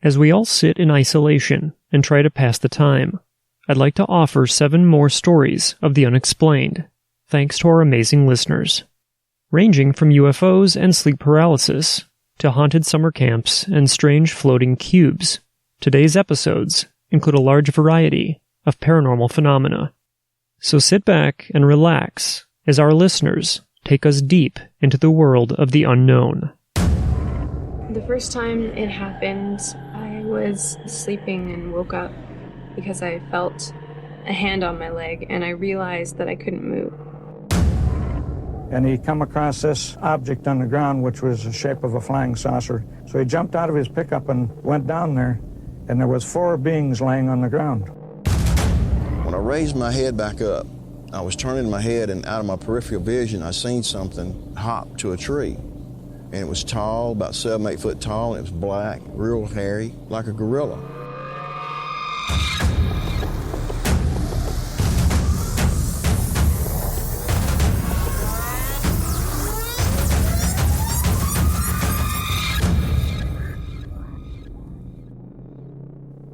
As we all sit in isolation and try to pass the time, I'd like to offer 7 more stories of the unexplained, thanks to our amazing listeners. Ranging from UFOs and sleep paralysis to haunted summer camps and strange floating cubes, today's episodes include a large variety of paranormal phenomena. So sit back and relax as our listeners take us deep into the world of the unknown. The first time it happened, I was sleeping and woke up because I felt a hand on my leg and I realized that I couldn't move. And he come across this object on the ground which was the shape of a flying saucer. So he jumped out of his pickup and went down there, and there was 4 beings laying on the ground. When I raised my head back up, I was turning my head, and out of my peripheral vision I seen something hop to a tree. And it was tall, about 7-8 foot tall, and it was black, real hairy, like a gorilla.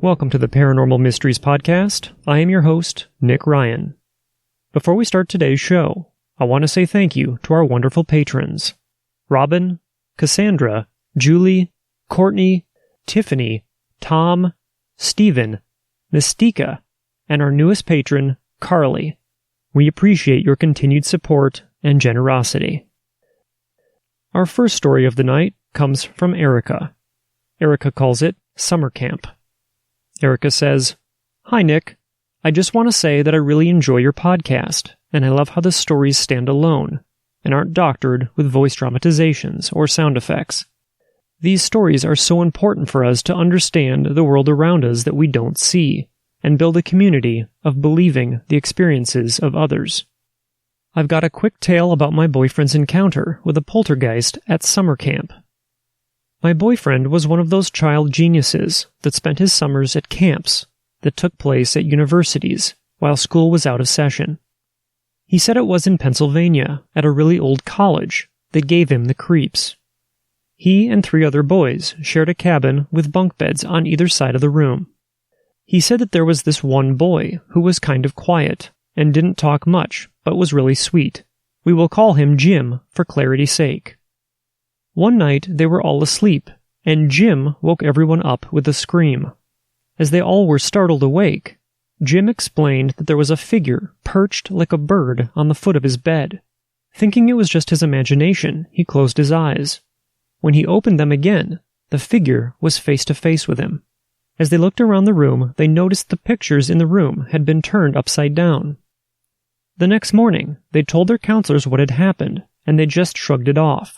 Welcome to the Paranormal Mysteries Podcast. I am your host, Nick Ryan. Before we start today's show, I want to say thank you to our wonderful patrons, Robin, Cassandra, Julie, Courtney, Tiffany, Tom, Stephen, Mystica, and our newest patron, Carly. We appreciate your continued support and generosity. Our first story of the night comes from Erica. Erica calls it Summer Camp. Erica says, "Hi Nick, I just want to say that I really enjoy your podcast, and I love how the stories stand alone and aren't doctored with voice dramatizations or sound effects. These stories are so important for us to understand the world around us that we don't see, and build a community of believing the experiences of others. I've got a quick tale about my boyfriend's encounter with a poltergeist at summer camp. My boyfriend was one of those child geniuses that spent his summers at camps that took place at universities while school was out of session. He said it was in Pennsylvania, at a really old college, that gave him the creeps. He and 3 other boys shared a cabin with bunk beds on either side of the room. He said that there was this one boy who was kind of quiet and didn't talk much, but was really sweet. We will call him Jim for clarity's sake. One night they were all asleep, and Jim woke everyone up with a scream. As they all were startled awake, Jim explained that there was a figure perched like a bird on the foot of his bed. Thinking it was just his imagination, he closed his eyes. When he opened them again, the figure was face to face with him. As they looked around the room, they noticed the pictures in the room had been turned upside down. The next morning, they told their counselors what had happened, and they just shrugged it off.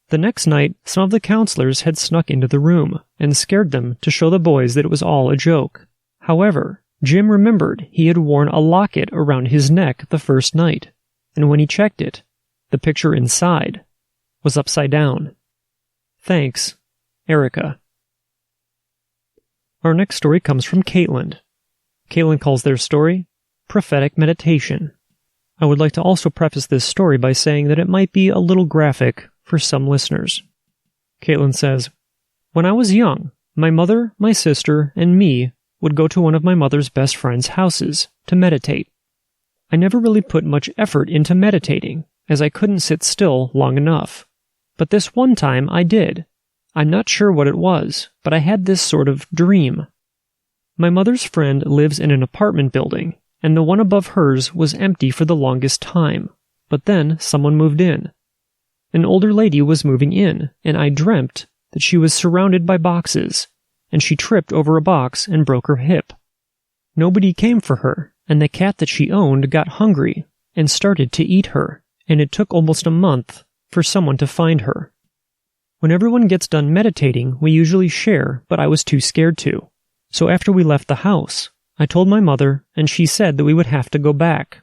The next night, some of the counselors had snuck into the room and scared them to show the boys that it was all a joke. However, Jim remembered he had worn a locket around his neck the first night, and when he checked it, the picture inside was upside down. Thanks, Erica." Our next story comes from Caitlin. Caitlin calls their story Prophetic Meditation. I would like to also preface this story by saying that it might be a little graphic for some listeners. Caitlin says, "When I was young, my mother, my sister, and me would go to one of my mother's best friend's houses to meditate. I never really put much effort into meditating, as I couldn't sit still long enough. But this one time I did. I'm not sure what it was, but I had this sort of dream. My mother's friend lives in an apartment building, and the one above hers was empty for the longest time, but then someone moved in. An older lady was moving in, and I dreamt that she was surrounded by boxes, and she tripped over a box and broke her hip. Nobody came for her, and the cat that she owned got hungry and started to eat her, and it took almost a month for someone to find her. When everyone gets done meditating, we usually share, but I was too scared to. So after we left the house, I told my mother, and she said that we would have to go back.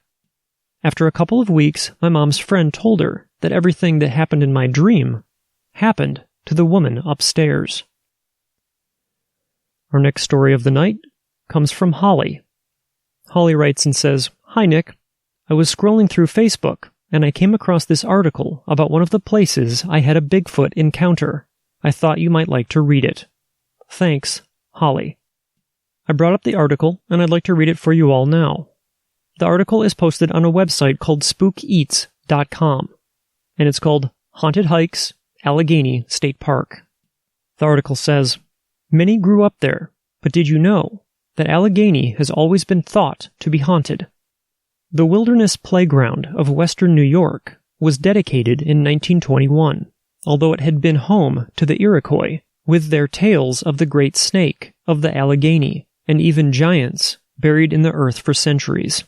After a couple of weeks, my mom's friend told her that everything that happened in my dream happened to the woman upstairs." Our next story of the night comes from Holly. Holly writes and says, "Hi Nick, I was scrolling through Facebook and I came across this article about one of the places I had a Bigfoot encounter. I thought you might like to read it. Thanks, Holly. I brought up the article, and I'd like to read it for you all now. The article is posted on a website called spookeats.com, and it's called Haunted Hikes, Allegheny State Park. The article says, "Many grew up there, but did you know that Allegheny has always been thought to be haunted? The Wilderness Playground of Western New York was dedicated in 1921, although it had been home to the Iroquois, with their tales of the Great Snake of the Allegheny, and even giants buried in the earth for centuries.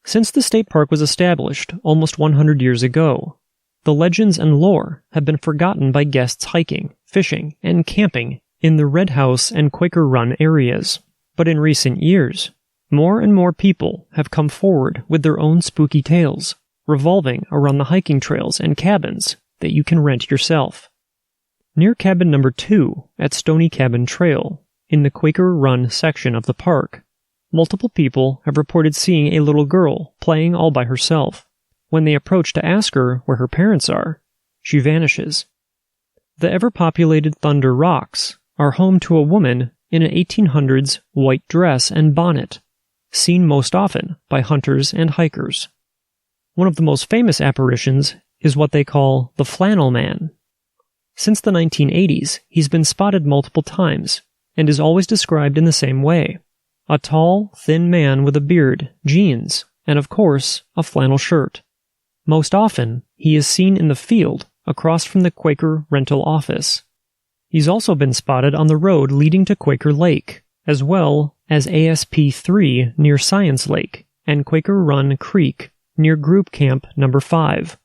Since the state park was established almost 100 years ago, the legends and lore have been forgotten by guests hiking, fishing, and camping in the Red House and Quaker Run areas. But in recent years, more and more people have come forward with their own spooky tales, revolving around the hiking trails and cabins that you can rent yourself. Near cabin number 2 at Stony Cabin Trail, in the Quaker Run section of the park, multiple people have reported seeing a little girl playing all by herself. When they approach to ask her where her parents are, she vanishes. The ever-populated Thunder Rocks are home to a woman in an 1800s white dress and bonnet, seen most often by hunters and hikers. One of the most famous apparitions is what they call the Flannel Man. Since the 1980s, he's been spotted multiple times, and is always described in the same way. A tall, thin man with a beard, jeans, and of course, a flannel shirt. Most often, he is seen in the field across from the Quaker rental office. He's also been spotted on the road leading to Quaker Lake, as well as ASP 3 near Science Lake, and Quaker Run Creek near Group Camp number 5.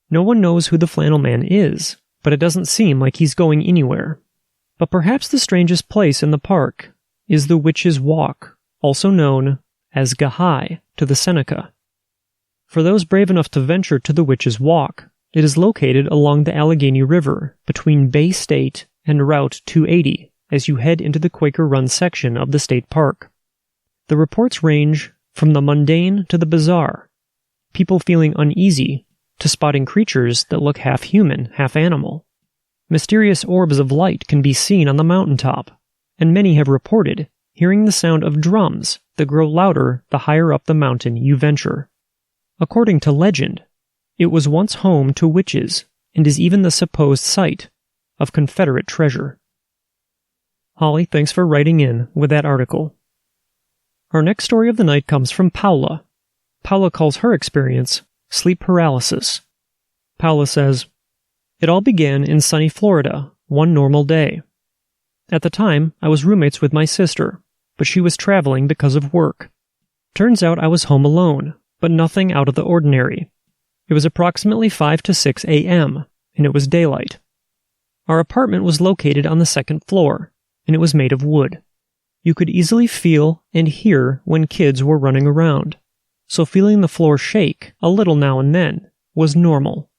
No one knows who the Flannel Man is, but it doesn't seem like he's going anywhere. But perhaps the strangest place in the park is the Witch's Walk, also known as Gahai to the Seneca. For those brave enough to venture to the Witch's Walk, it is located along the Allegheny River between Bay State and Route 280 as you head into the Quaker Run section of the state park. The reports range from the mundane to the bizarre, people feeling uneasy to spotting creatures that look half human, half animal. Mysterious orbs of light can be seen on the mountaintop, and many have reported hearing the sound of drums that grow louder the higher up the mountain you venture. According to legend, it was once home to witches and is even the supposed site of Confederate treasure. Holly, thanks for writing in with that article. Our next story of the night comes from Paula. Paula calls her experience sleep paralysis. Paula says, "It all began in sunny Florida, one normal day. At the time, I was roommates with my sister, but she was traveling because of work. Turns out I was home alone, but nothing out of the ordinary. It was approximately 5 to 6 a.m., and it was daylight. Our apartment was located on the second floor, and it was made of wood. You could easily feel and hear when kids were running around, so feeling the floor shake a little now and then was normal.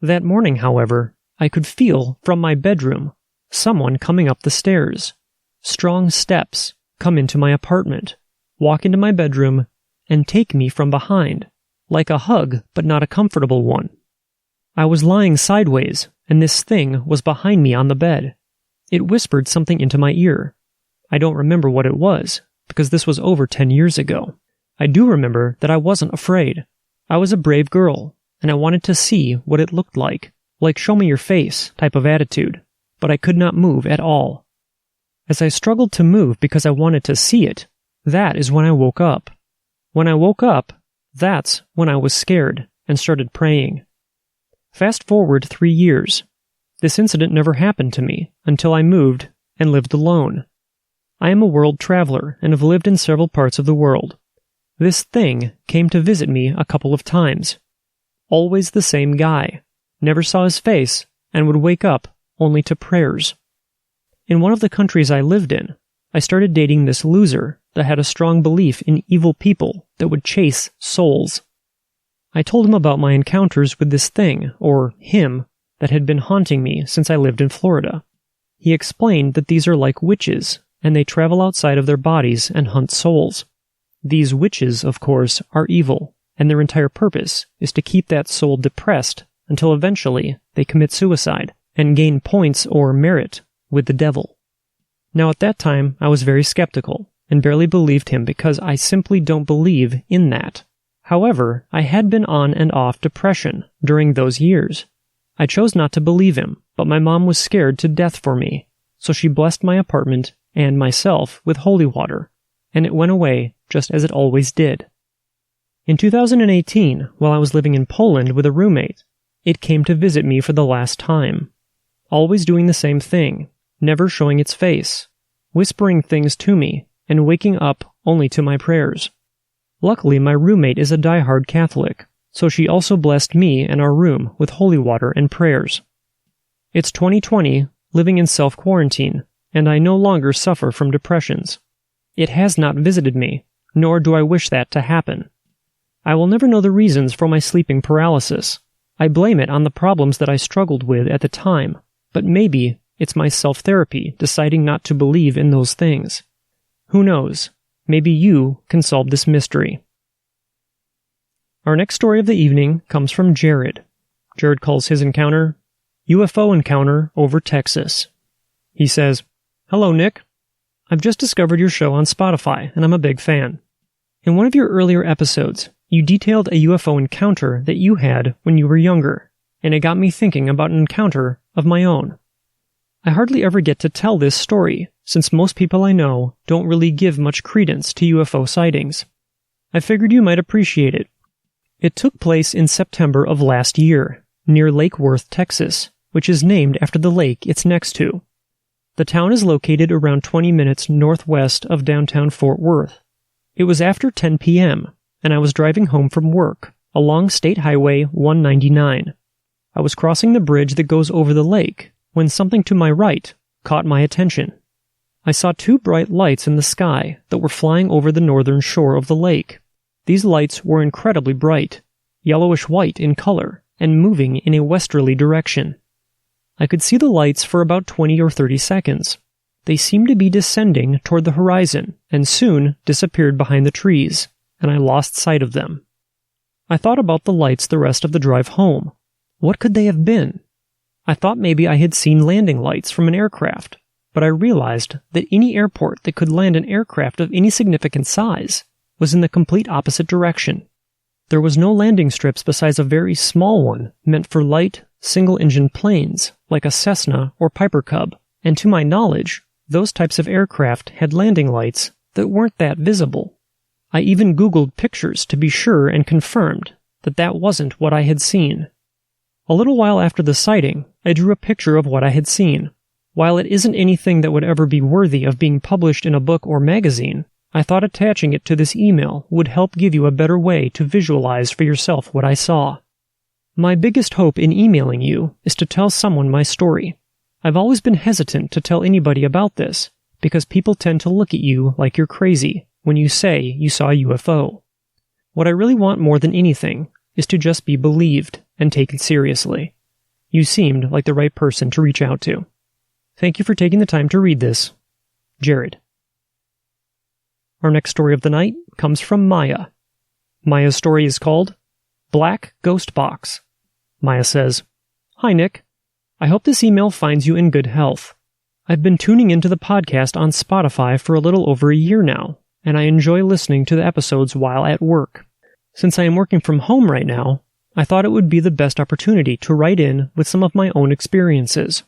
That morning, however, I could feel from my bedroom someone coming up the stairs. Strong steps come into my apartment, walk into my bedroom, and take me from behind, like a hug but not a comfortable one. I was lying sideways, and this thing was behind me on the bed. It whispered something into my ear. I don't remember what it was, because this was over 10 years ago. I do remember that I wasn't afraid. I was a brave girl, and I wanted to see what it looked like show me your face type of attitude, but I could not move at all. As I struggled to move because I wanted to see it, that is when I woke up. When I woke up, that's when I was scared and started praying. Fast forward 3 years. This incident never happened to me until I moved and lived alone. I am a world traveler and have lived in several parts of the world. This thing came to visit me a couple of times. Always the same guy. Never saw his face and would wake up only to prayers. In one of the countries I lived in, I started dating this loser that had a strong belief in evil people that would chase souls. I told him about my encounters with this thing, or him, that had been haunting me since I lived in Florida. He explained that these are like witches, and they travel outside of their bodies and hunt souls. These witches, of course, are evil, and their entire purpose is to keep that soul depressed until eventually they commit suicide and gain points or merit with the devil. Now at that time, I was very skeptical and barely believed him because I simply don't believe in that. However, I had been on and off depression during those years. I chose not to believe him, but my mom was scared to death for me, so she blessed my apartment and myself with holy water, and it went away just as it always did. In 2018, while I was living in Poland with a roommate, it came to visit me for the last time. Always doing the same thing, never showing its face, whispering things to me, and waking up only to my prayers. Luckily, my roommate is a diehard Catholic, so she also blessed me and our room with holy water and prayers. It's 2020, living in self-quarantine, and I no longer suffer from depressions. It has not visited me, nor do I wish that to happen. I will never know the reasons for my sleeping paralysis. I blame it on the problems that I struggled with at the time, but maybe it's my self-therapy deciding not to believe in those things. Who knows? Maybe you can solve this mystery. Our next story of the evening comes from Jared. Jared calls his encounter, UFO Encounter over Texas. He says, "Hello, Nick. I've just discovered your show on Spotify, and I'm a big fan. In one of your earlier episodes, you detailed a UFO encounter that you had when you were younger, and it got me thinking about an encounter of my own. I hardly ever get to tell this story, since most people I know don't really give much credence to UFO sightings. I figured you might appreciate it. It took place in September of last year, near Lake Worth, Texas, which is named after the lake it's next to. The town is located around 20 minutes northwest of downtown Fort Worth. It was after 10 p.m., and I was driving home from work along State Highway 199. I was crossing the bridge that goes over the lake when something to my right caught my attention. I saw two bright lights in the sky that were flying over the northern shore of the lake. These lights were incredibly bright, yellowish-white in color, and moving in a westerly direction. I could see the lights for about 20 or 30 seconds. They seemed to be descending toward the horizon and soon disappeared behind the trees, and I lost sight of them. I thought about the lights the rest of the drive home. What could they have been? I thought maybe I had seen landing lights from an aircraft, but I realized that any airport that could land an aircraft of any significant size was in the complete opposite direction. There was no landing strips besides a very small one meant for light, single-engine planes like a Cessna or Piper Cub, and to my knowledge, those types of aircraft had landing lights that weren't that visible. I even Googled pictures to be sure and confirmed that that wasn't what I had seen. A little while after the sighting, I drew a picture of what I had seen. While it isn't anything that would ever be worthy of being published in a book or magazine, I thought attaching it to this email would help give you a better way to visualize for yourself what I saw. My biggest hope in emailing you is to tell someone my story. I've always been hesitant to tell anybody about this, because people tend to look at you like you're crazy when you say you saw a UFO. What I really want more than anything is to just be believed and taken seriously. You seemed like the right person to reach out to. Thank you for taking the time to read this. Jared. Our next story of the night comes from Maya. Maya's story is called Black Ghost Box. Maya says, "Hi, Nick. I hope this email finds you in good health. I've been tuning into the podcast on Spotify for a little over a year now, and I enjoy listening to the episodes while at work. Since I am working from home right now, I thought it would be the best opportunity to write in with some of my own experiences.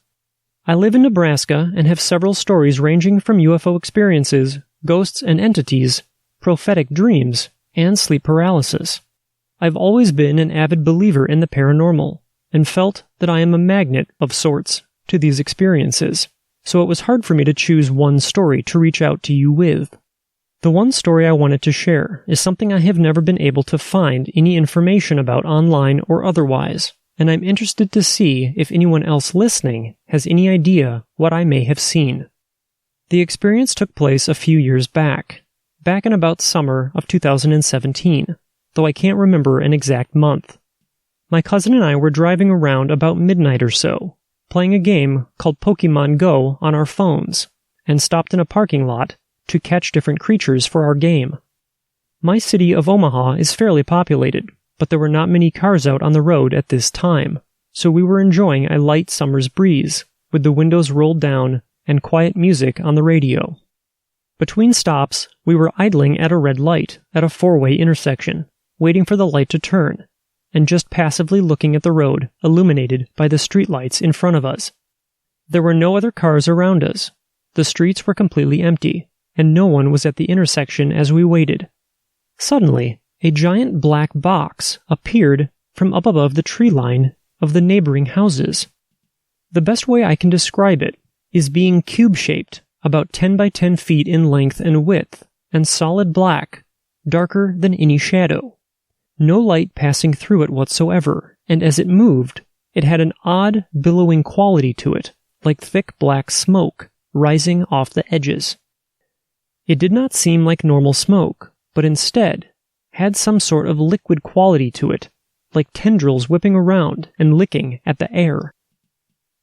I live in Nebraska and have several stories ranging from UFO experiences, ghosts and entities, prophetic dreams, and sleep paralysis. I've always been an avid believer in the paranormal, and felt that I am a magnet of sorts to these experiences, so it was hard for me to choose one story to reach out to you with. The one story I wanted to share is something I have never been able to find any information about online or otherwise, and I'm interested to see if anyone else listening has any idea what I may have seen. The experience took place a few years back in about summer of 2017, though I can't remember an exact month. My cousin and I were driving around about midnight or so, playing a game called Pokemon Go on our phones, and stopped in a parking lot to catch different creatures for our game. My city of Omaha is fairly populated, but there were not many cars out on the road at this time, so we were enjoying a light summer's breeze, with the windows rolled down and quiet music on the radio. Between stops, we were idling at a red light at a four-way intersection, waiting for the light to turn, and just passively looking at the road illuminated by the streetlights in front of us. There were no other cars around us. The streets were completely empty, and no one was at the intersection as we waited. Suddenly, a giant black box appeared from up above the tree line of the neighboring houses. The best way I can describe it is being cube-shaped, about 10 by 10 feet in length and width, and solid black, darker than any shadow. No light passing through it whatsoever, and as it moved, it had an odd, billowing quality to it, like thick black smoke, rising off the edges. It did not seem like normal smoke, but instead had some sort of liquid quality to it, like tendrils whipping around and licking at the air.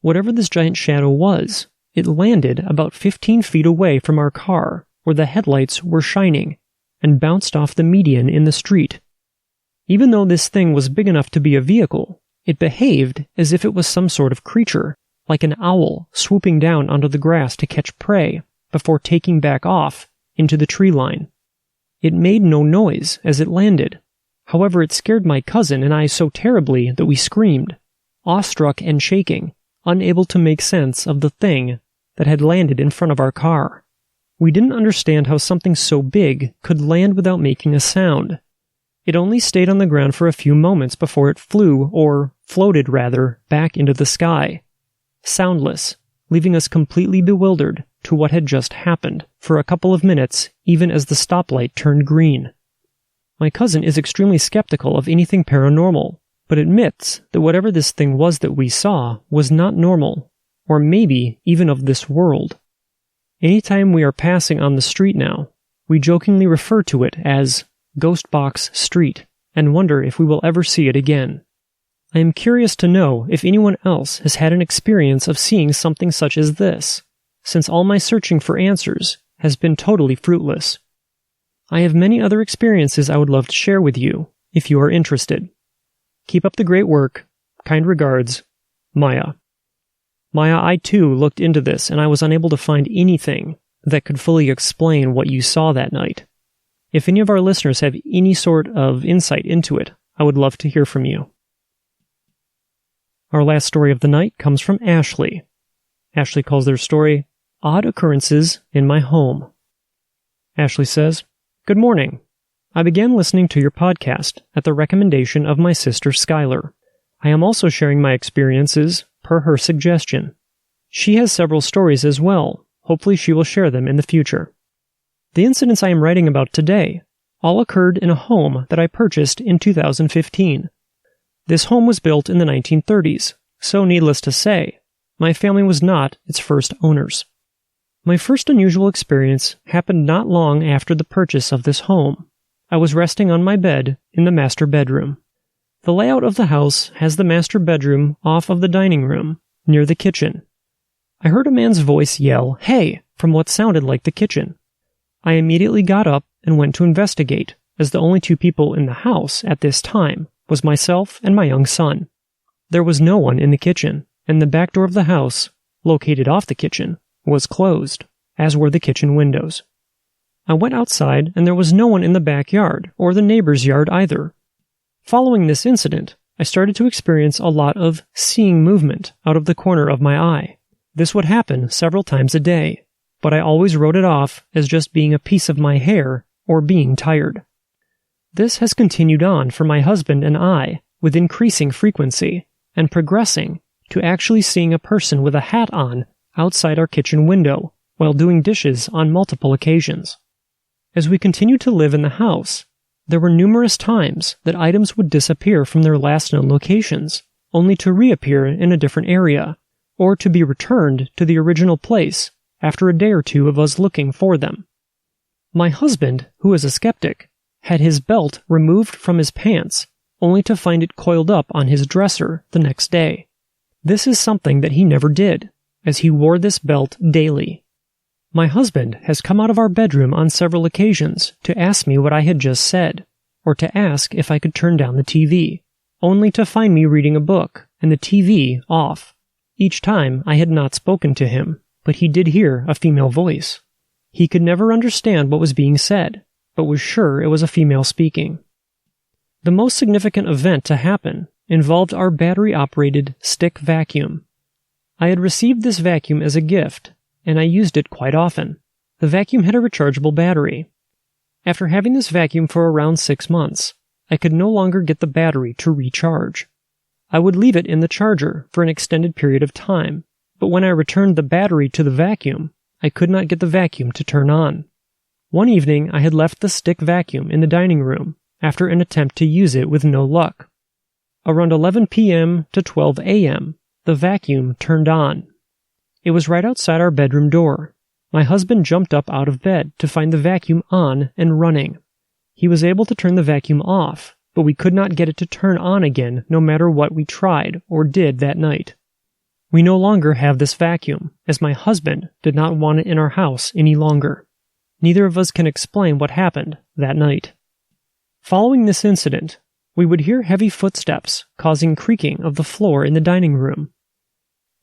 Whatever this giant shadow was, it landed about 15 feet away from our car, where the headlights were shining, and bounced off the median in the street. Even though this thing was big enough to be a vehicle, it behaved as if it was some sort of creature, like an owl swooping down onto the grass to catch prey before taking back off into the tree line. It made no noise as it landed. However, it scared my cousin and I so terribly that we screamed, awestruck and shaking, unable to make sense of the thing that had landed in front of our car. We didn't understand how something so big could land without making a sound. It only stayed on the ground for a few moments before it flew, or floated rather, back into the sky, soundless, leaving us completely bewildered to what had just happened for a couple of minutes, even as the stoplight turned green. My cousin is extremely skeptical of anything paranormal, but admits that whatever this thing was that we saw was not normal, or maybe even of this world. Anytime we are passing on the street now, we jokingly refer to it as Ghost Box Street, and wonder if we will ever see it again. I am curious to know if anyone else has had an experience of seeing something such as this, since all my searching for answers has been totally fruitless. I have many other experiences I would love to share with you, if you are interested. Keep up the great work. Kind regards, Maya. Maya, I too looked into this, and I was unable to find anything that could fully explain what you saw that night. If any of our listeners have any sort of insight into it, I would love to hear from you. Our last story of the night comes from Ashley. Ashley calls their story, Odd Occurrences in My Home. Ashley says, Good morning. I began listening to your podcast at the recommendation of my sister Skylar. I am also sharing my experiences per her suggestion. She has several stories as well. Hopefully she will share them in the future. The incidents I am writing about today all occurred in a home that I purchased in 2015. This home was built in the 1930s, so needless to say, my family was not its first owners. My first unusual experience happened not long after the purchase of this home. I was resting on my bed in the master bedroom. The layout of the house has the master bedroom off of the dining room, near the kitchen. I heard a man's voice yell, "Hey!" from what sounded like the kitchen. I immediately got up and went to investigate, as the only two people in the house at this time was myself and my young son. There was no one in the kitchen, and the back door of the house, located off the kitchen, was closed, as were the kitchen windows. I went outside, and there was no one in the backyard, or the neighbor's yard either. Following this incident, I started to experience a lot of seeing movement out of the corner of my eye. This would happen several times a day, but I always wrote it off as just being a piece of my hair or being tired. This has continued on for my husband and I with increasing frequency, and progressing to actually seeing a person with a hat on outside our kitchen window while doing dishes on multiple occasions. As we continued to live in the house, there were numerous times that items would disappear from their last known locations, only to reappear in a different area, or to be returned to the original place after a day or two of us looking for them. My husband, who is a skeptic, had his belt removed from his pants, only to find it coiled up on his dresser the next day. This is something that he never did, as he wore this belt daily. My husband has come out of our bedroom on several occasions to ask me what I had just said, or to ask if I could turn down the TV, only to find me reading a book and the TV off. Each time I had not spoken to him, but he did hear a female voice. He could never understand what was being said, but was sure it was a female speaking. The most significant event to happen involved our battery-operated stick vacuum. I had received this vacuum as a gift, and I used it quite often. The vacuum had a rechargeable battery. After having this vacuum for around 6 months, I could no longer get the battery to recharge. I would leave it in the charger for an extended period of time, but when I returned the battery to the vacuum, I could not get the vacuum to turn on. One evening, I had left the stick vacuum in the dining room after an attempt to use it with no luck. Around 11 p.m. to 12 a.m., the vacuum turned on. It was right outside our bedroom door. My husband jumped up out of bed to find the vacuum on and running. He was able to turn the vacuum off, but we could not get it to turn on again no matter what we tried or did that night. We no longer have this vacuum, as my husband did not want it in our house any longer. Neither of us can explain what happened that night. Following this incident, we would hear heavy footsteps causing creaking of the floor in the dining room.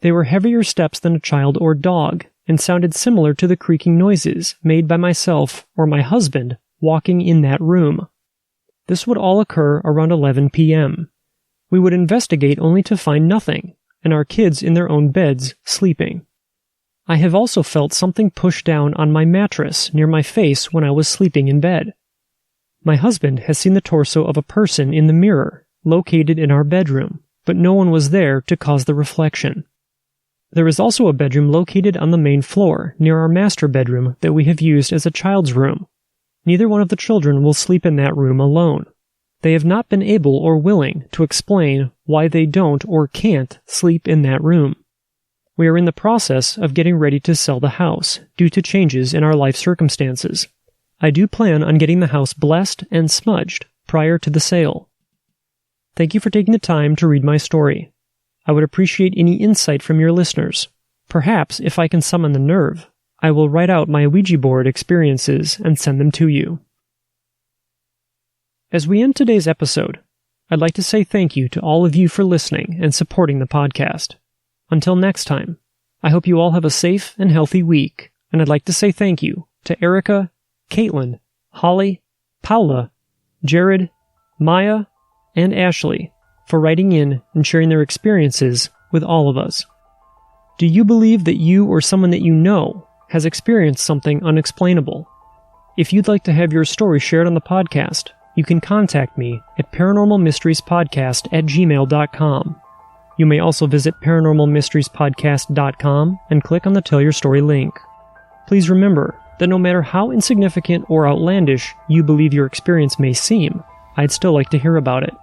They were heavier steps than a child or dog, and sounded similar to the creaking noises made by myself or my husband walking in that room. This would all occur around 11 p.m. We would investigate only to find nothing, and our kids in their own beds sleeping. I have also felt something push down on my mattress near my face when I was sleeping in bed. My husband has seen the torso of a person in the mirror, located in our bedroom, but no one was there to cause the reflection. There is also a bedroom located on the main floor near our master bedroom that we have used as a child's room. Neither one of the children will sleep in that room alone. They have not been able or willing to explain why they don't or can't sleep in that room. We are in the process of getting ready to sell the house due to changes in our life circumstances. I do plan on getting the house blessed and smudged prior to the sale. Thank you for taking the time to read my story. I would appreciate any insight from your listeners. Perhaps, if I can summon the nerve, I will write out my Ouija board experiences and send them to you. As we end today's episode, I'd like to say thank you to all of you for listening and supporting the podcast. Until next time, I hope you all have a safe and healthy week, and I'd like to say thank you to Erica, Caitlin, Holly, Paula, Jared, Maya, and Ashley for writing in and sharing their experiences with all of us. Do you believe that you or someone that you know has experienced something unexplainable? If you'd like to have your story shared on the podcast, you can contact me at paranormalmysteriespodcast@gmail.com. You may also visit paranormalmysteriespodcast.com and click on the Tell Your Story link. Please remember that no matter how insignificant or outlandish you believe your experience may seem, I'd still like to hear about it.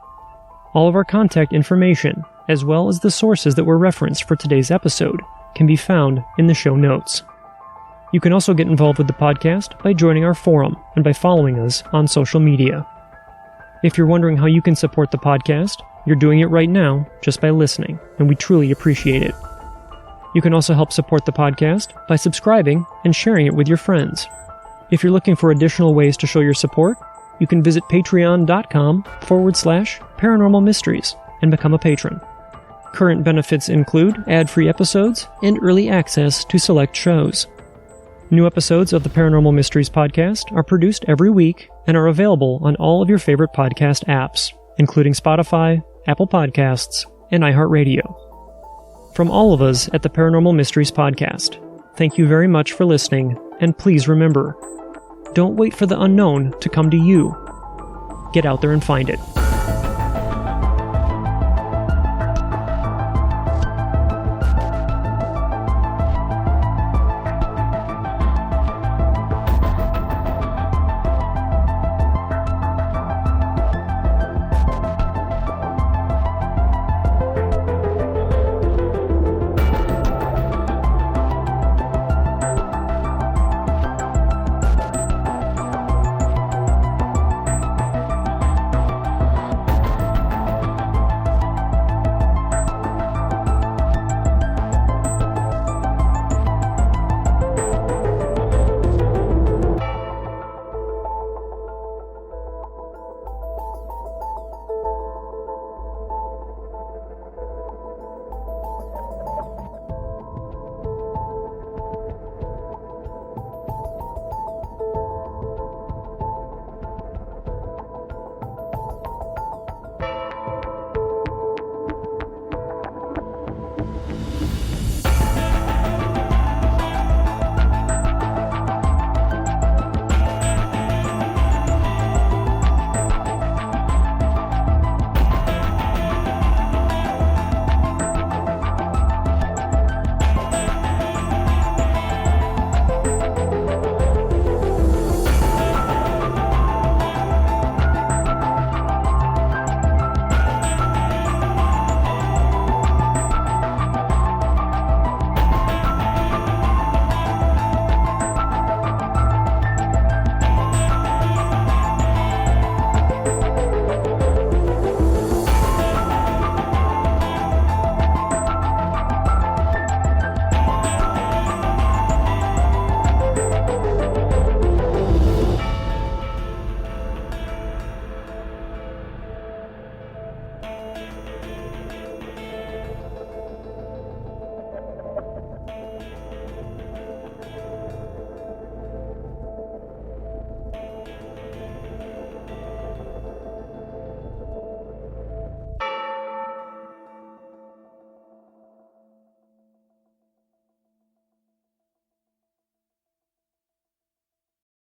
All of our contact information, as well as the sources that were referenced for today's episode, can be found in the show notes. You can also get involved with the podcast by joining our forum and by following us on social media. If you're wondering how you can support the podcast, you're doing it right now just by listening, and we truly appreciate it. You can also help support the podcast by subscribing and sharing it with your friends. If you're looking for additional ways to show your support, you can visit patreon.com/paranormal mysteries and become a patron. Current benefits include ad-free episodes and early access to select shows. New episodes of the Paranormal Mysteries podcast are produced every week and are available on all of your favorite podcast apps, including Spotify, Apple Podcasts, and iHeartRadio. From all of us at the Paranormal Mysteries podcast, thank you very much for listening, and please remember, don't wait for the unknown to come to you. Get out there and find it.